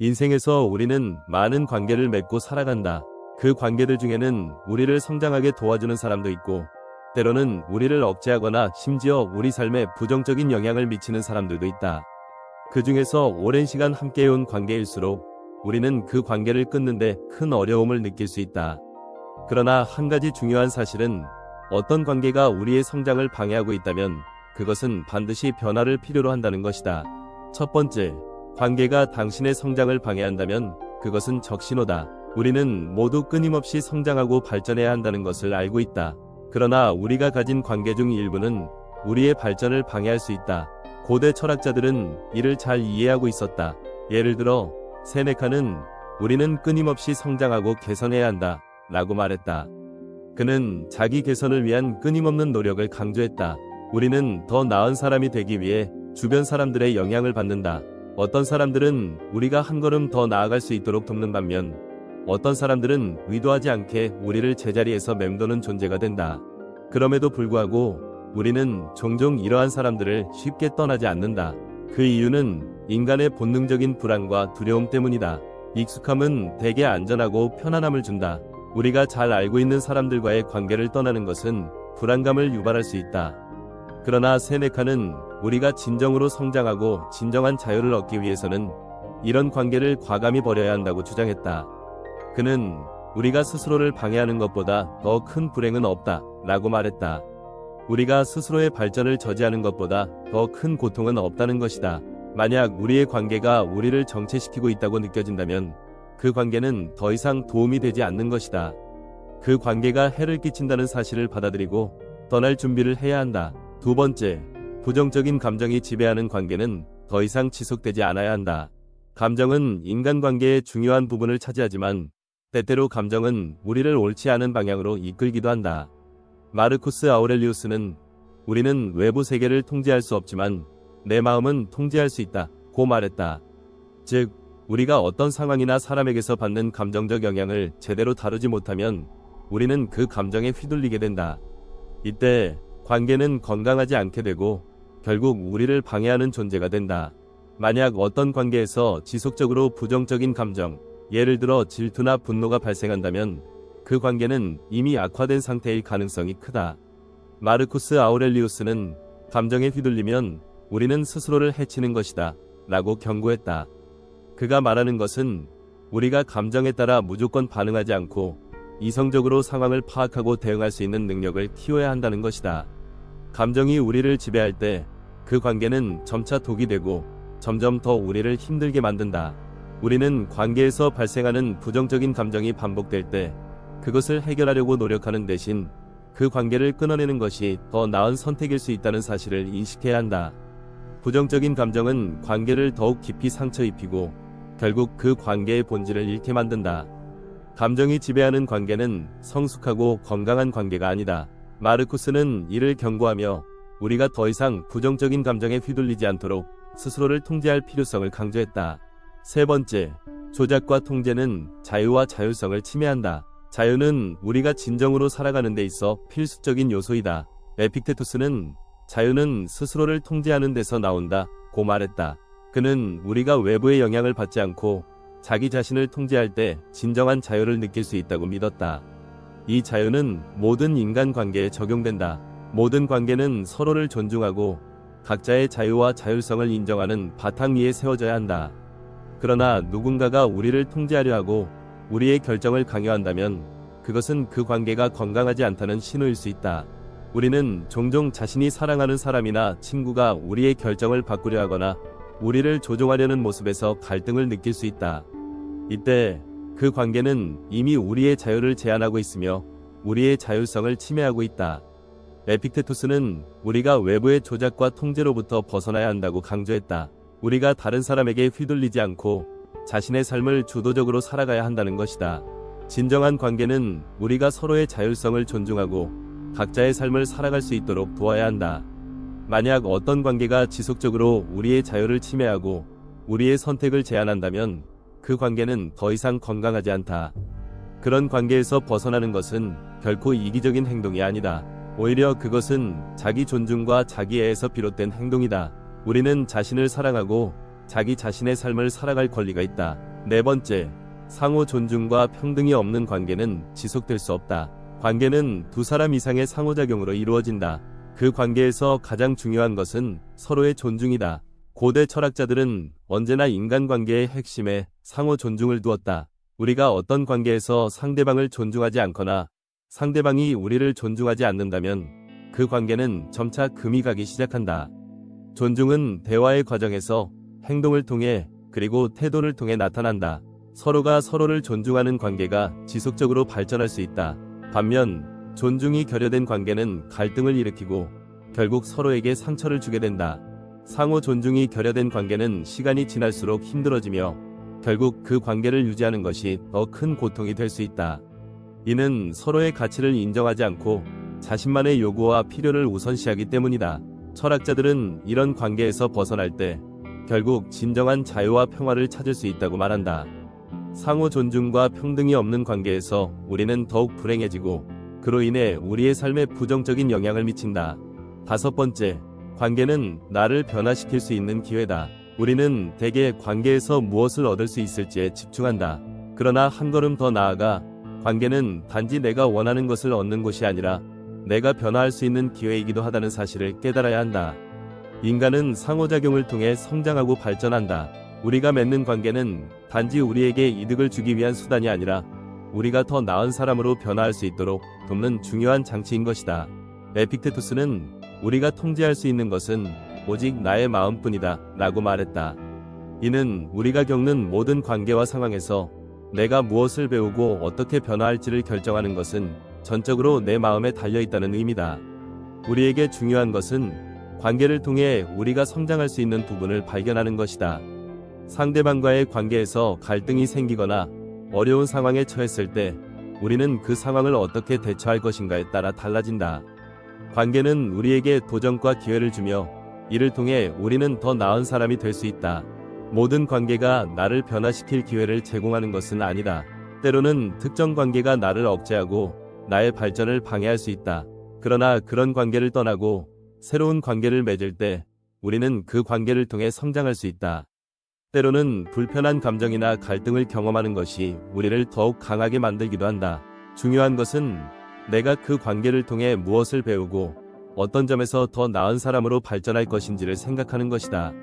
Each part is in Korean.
인생에서 우리는 많은 관계를 맺고 살아간다. 그 관계들 중에는 우리를 성장하게 도와주는 사람도 있고, 때로는 우리를 억제하거나 심지어 우리 삶에 부정적인 영향을 미치는 사람들도 있다. 그 중에서 오랜 시간 함께해온 관계일수록 우리는 그 관계를 끊는데 큰 어려움을 느낄 수 있다. 그러나 한 가지 중요한 사실은 어떤 관계가 우리의 성장을 방해하고 있다면 그것은 반드시 변화를 필요로 한다는 것이다. 첫 번째, 관계가 당신의 성장을 방해한다면 그것은 적신호다. 우리는 모두 끊임없이 성장하고 발전해야 한다는 것을 알고 있다. 그러나 우리가 가진 관계 중 일부는 우리의 발전을 방해할 수 있다. 고대 철학자들은 이를 잘 이해하고 있었다. 예를 들어 세네카는 우리는 끊임없이 성장하고 개선해야 한다 라고 말했다. 그는 자기 개선을 위한 끊임없는 노력을 강조했다. 우리는 더 나은 사람이 되기 위해 주변 사람들의 영향을 받는다. 어떤 사람들은 우리가 한 걸음 더 나아갈 수 있도록 돕는 반면 어떤 사람들은 의도하지 않게 우리를 제자리에서 맴도는 존재가 된다. 그럼에도 불구하고 우리는 종종 이러한 사람들을 쉽게 떠나지 않는다. 그 이유는 인간의 본능적인 불안과 두려움 때문이다. 익숙함은 대개 안전하고 편안함을 준다. 우리가 잘 알고 있는 사람들과의 관계를 떠나는 것은 불안감을 유발할 수 있다. 그러나 세네카는 우리가 진정으로 성장하고 진정한 자유를 얻기 위해서는 이런 관계를 과감히 버려야 한다고 주장했다. 그는 우리가 스스로를 방해하는 것보다 더 큰 불행은 없다 라고 말했다. 우리가 스스로의 발전을 저지하는 것보다 더 큰 고통은 없다는 것이다. 만약 우리의 관계가 우리를 정체시키고 있다고 느껴진다면 그 관계는 더 이상 도움이 되지 않는 것이다. 그 관계가 해를 끼친다는 사실을 받아들이고 떠날 준비를 해야 한다. 두 번째, 부정적인 감정이 지배하는 관계는 더 이상 지속되지 않아야 한다. 감정은 인간관계의 중요한 부분을 차지하지만 때때로 감정은 우리를 옳지 않은 방향으로 이끌기도 한다. 마르쿠스 아우렐리우스는 우리는 외부 세계를 통제할 수 없지만 내 마음은 통제할 수 있다 고 말했다. 즉, 우리가 어떤 상황이나 사람에게서 받는 감정적 영향을 제대로 다루지 못하면 우리는 그 감정에 휘둘리게 된다. 이때 관계는 건강하지 않게 되고 결국 우리를 방해하는 존재가 된다. 만약 어떤 관계에서 지속적으로 부정적인 감정, 예를 들어 질투나 분노가 발생한다면 그 관계는 이미 악화된 상태일 가능성이 크다. 마르쿠스 아우렐리우스는 감정에 휘둘리면 우리는 스스로를 해치는 것이다 라고 경고했다. 그가 말하는 것은 우리가 감정에 따라 무조건 반응하지 않고 이성적으로 상황을 파악하고 대응할 수 있는 능력을 키워야 한다는 것이다. 감정이 우리를 지배할 때 그 관계는 점차 독이 되고 점점 더 우리를 힘들게 만든다. 우리는 관계에서 발생하는 부정적인 감정이 반복될 때 그것을 해결하려고 노력하는 대신 그 관계를 끊어내는 것이 더 나은 선택일 수 있다는 사실을 인식해야 한다. 부정적인 감정은 관계를 더욱 깊이 상처 입히고 결국 그 관계의 본질을 잃게 만든다. 감정이 지배하는 관계는 성숙하고 건강한 관계가 아니다. 마르쿠스는 이를 경고하며 우리가 더 이상 부정적인 감정에 휘둘리지 않도록 스스로를 통제할 필요성을 강조했다. 세 번째, 조작과 통제는 자유와 자율성을 침해한다. 자유는 우리가 진정으로 살아가는 데 있어 필수적인 요소이다. 에픽테토스는 자유는 스스로를 통제하는 데서 나온다 고 말했다. 그는 우리가 외부의 영향을 받지 않고 자기 자신을 통제할 때 진정한 자유를 느낄 수 있다고 믿었다. 이 자유는 모든 인간관계에 적용된다. 모든 관계는 서로를 존중하고 각자의 자유와 자율성을 인정하는 바탕 위에 세워져야 한다. 그러나 누군가가 우리를 통제하려 하고 우리의 결정을 강요한다면 그것은 그 관계가 건강하지 않다는 신호일 수 있다. 우리는 종종 자신이 사랑하는 사람이나 친구가 우리의 결정을 바꾸려 하거나 우리를 조종하려는 모습에서 갈등을 느낄 수 있다. 이때 그 관계는 이미 우리의 자유를 제한하고 있으며 우리의 자율성을 침해하고 있다. 에픽테토스는 우리가 외부의 조작과 통제로부터 벗어나야 한다고 강조했다. 우리가 다른 사람에게 휘둘리지 않고 자신의 삶을 주도적으로 살아가야 한다는 것이다. 진정한 관계는 우리가 서로의 자율성을 존중하고 각자의 삶을 살아갈 수 있도록 도와야 한다. 만약 어떤 관계가 지속적으로 우리의 자유를 침해하고 우리의 선택을 제한한다면 그 관계는 더 이상 건강하지 않다. 그런 관계에서 벗어나는 것은 결코 이기적인 행동이 아니다. 오히려 그것은 자기 존중과 자기애에서 비롯된 행동이다. 우리는 자신을 사랑하고 자기 자신의 삶을 살아갈 권리가 있다. 네 번째, 상호 존중과 평등이 없는 관계는 지속될 수 없다. 관계는 두 사람 이상의 상호작용으로 이루어진다. 그 관계에서 가장 중요한 것은 서로의 존중이다. 고대 철학자들은 언제나 인간관계의 핵심에 상호 존중을 두었다. 우리가 어떤 관계에서 상대방을 존중하지 않거나 상대방이 우리를 존중하지 않는다면 그 관계는 점차 금이 가기 시작한다. 존중은 대화의 과정에서 행동을 통해 그리고 태도를 통해 나타난다. 서로가 서로를 존중하는 관계가 지속적으로 발전할 수 있다. 반면 존중이 결여된 관계는 갈등을 일으키고 결국 서로에게 상처를 주게 된다. 상호 존중이 결여된 관계는 시간이 지날수록 힘들어지며 결국 그 관계를 유지하는 것이 더 큰 고통이 될 수 있다. 이는 서로의 가치를 인정하지 않고 자신만의 요구와 필요를 우선시하기 때문이다. 철학자들은 이런 관계에서 벗어날 때 결국 진정한 자유와 평화를 찾을 수 있다고 말한다. 상호 존중과 평등이 없는 관계에서 우리는 더욱 불행해지고 그로 인해 우리의 삶에 부정적인 영향을 미친다. 다섯 번째, 관계는 나를 변화시킬 수 있는 기회다. 우리는 대개 관계에서 무엇을 얻을 수 있을지에 집중한다. 그러나 한 걸음 더 나아가 관계는 단지 내가 원하는 것을 얻는 곳이 아니라 내가 변화할 수 있는 기회이기도 하다는 사실을 깨달아야 한다. 인간은 상호작용을 통해 성장하고 발전한다. 우리가 맺는 관계는 단지 우리에게 이득을 주기 위한 수단이 아니라 우리가 더 나은 사람으로 변화할 수 있도록 돕는 중요한 장치인 것이다. 에픽테투스는 우리가 통제할 수 있는 것은 오직 나의 마음뿐이다 라고 말했다. 이는 우리가 겪는 모든 관계와 상황에서 내가 무엇을 배우고 어떻게 변화할지를 결정하는 것은 전적으로 내 마음에 달려있다는 의미다. 우리에게 중요한 것은 관계를 통해 우리가 성장할 수 있는 부분을 발견하는 것이다. 상대방과의 관계에서 갈등이 생기거나 어려운 상황에 처했을 때 우리는 그 상황을 어떻게 대처할 것인가에 따라 달라진다. 관계는 우리에게 도전과 기회를 주며 이를 통해 우리는 더 나은 사람이 될 수 있다. 모든 관계가 나를 변화시킬 기회를 제공하는 것은 아니다. 때로는 특정 관계가 나를 억제하고 나의 발전을 방해할 수 있다. 그러나 그런 관계를 떠나고 새로운 관계를 맺을 때 우리는 그 관계를 통해 성장할 수 있다. 때로는 불편한 감정이나 갈등을 경험하는 것이 우리를 더욱 강하게 만들기도 한다. 중요한 것은 내가 그 관계를 통해 무엇을 배우고 어떤 점에서 더 나은 사람으로 발전할 것인지를 생각하는 것이다.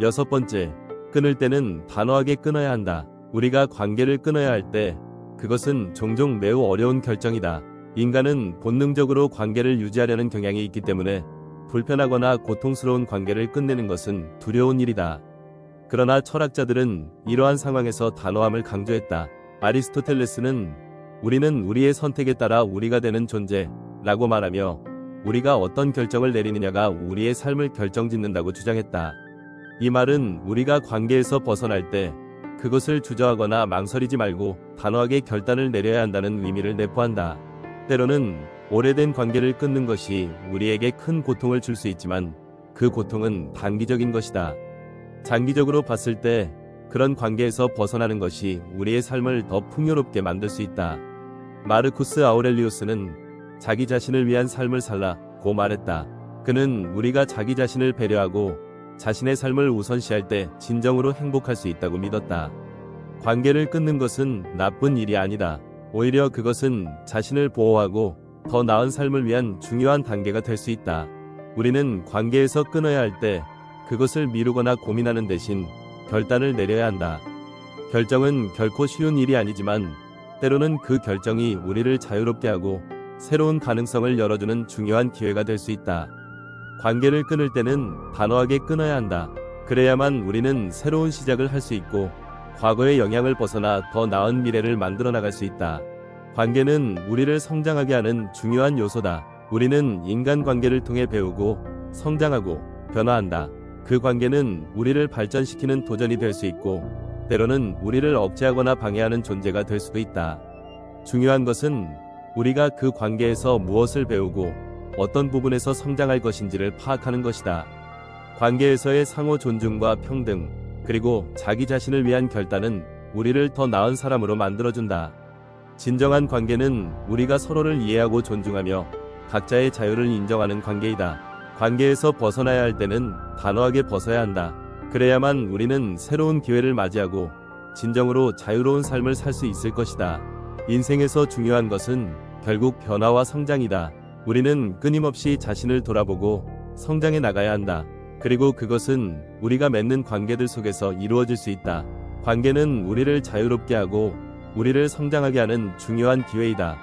여섯 번째, 끊을 때는 단호하게 끊어야 한다. 우리가 관계를 끊어야 할 때 그것은 종종 매우 어려운 결정이다. 인간은 본능적으로 관계를 유지하려는 경향이 있기 때문에 불편하거나 고통스러운 관계를 끝내는 것은 두려운 일이다. 그러나 철학자들은 이러한 상황에서 단호함을 강조했다. 아리스토텔레스는 우리는 우리의 선택에 따라 우리가 되는 존재라고 말하며 우리가 어떤 결정을 내리느냐가 우리의 삶을 결정짓는다고 주장했다. 이 말은 우리가 관계에서 벗어날 때 그것을 주저하거나 망설이지 말고 단호하게 결단을 내려야 한다는 의미를 내포한다. 때로는 오래된 관계를 끊는 것이 우리에게 큰 고통을 줄 수 있지만 그 고통은 단기적인 것이다. 장기적으로 봤을 때 그런 관계에서 벗어나는 것이 우리의 삶을 더 풍요롭게 만들 수 있다. 마르쿠스 아우렐리우스는 자기 자신을 위한 삶을 살라고 말했다. 그는 우리가 자기 자신을 배려하고 자신의 삶을 우선시할 때 진정으로 행복할 수 있다고 믿었다. 관계를 끊는 것은 나쁜 일이 아니다. 오히려 그것은 자신을 보호하고 더 나은 삶을 위한 중요한 단계가 될 수 있다. 우리는 관계에서 끊어야 할 때 그것을 미루거나 고민하는 대신 결단을 내려야 한다. 결정은 결코 쉬운 일이 아니지만 때로는 그 결정이 우리를 자유롭게 하고 새로운 가능성을 열어주는 중요한 기회가 될 수 있다. 관계를 끊을 때는 단호하게 끊어야 한다. 그래야만 우리는 새로운 시작을 할 수 있고 과거의 영향을 벗어나 더 나은 미래를 만들어 나갈 수 있다. 관계는 우리를 성장하게 하는 중요한 요소다. 우리는 인간관계를 통해 배우고 성장하고 변화한다. 그 관계는 우리를 발전시키는 도전이 될 수 있고 때로는 우리를 억제하거나 방해하는 존재가 될 수도 있다. 중요한 것은 우리가 그 관계에서 무엇을 배우고 어떤 부분에서 성장할 것인지를 파악하는 것이다. 관계에서의 상호 존중과 평등, 그리고 자기 자신을 위한 결단은 우리를 더 나은 사람으로 만들어준다. 진정한 관계는 우리가 서로를 이해하고 존중하며 각자의 자유를 인정하는 관계이다. 관계에서 벗어나야 할 때는 단호하게 벗어야 한다. 그래야만 우리는 새로운 기회를 맞이하고 진정으로 자유로운 삶을 살 수 있을 것이다. 인생에서 중요한 것은 결국 변화와 성장이다. 우리는 끊임없이 자신을 돌아보고 성장해 나가야 한다. 그리고 그것은 우리가 맺는 관계들 속에서 이루어질 수 있다. 관계는 우리를 자유롭게 하고 우리를 성장하게 하는 중요한 기회이다.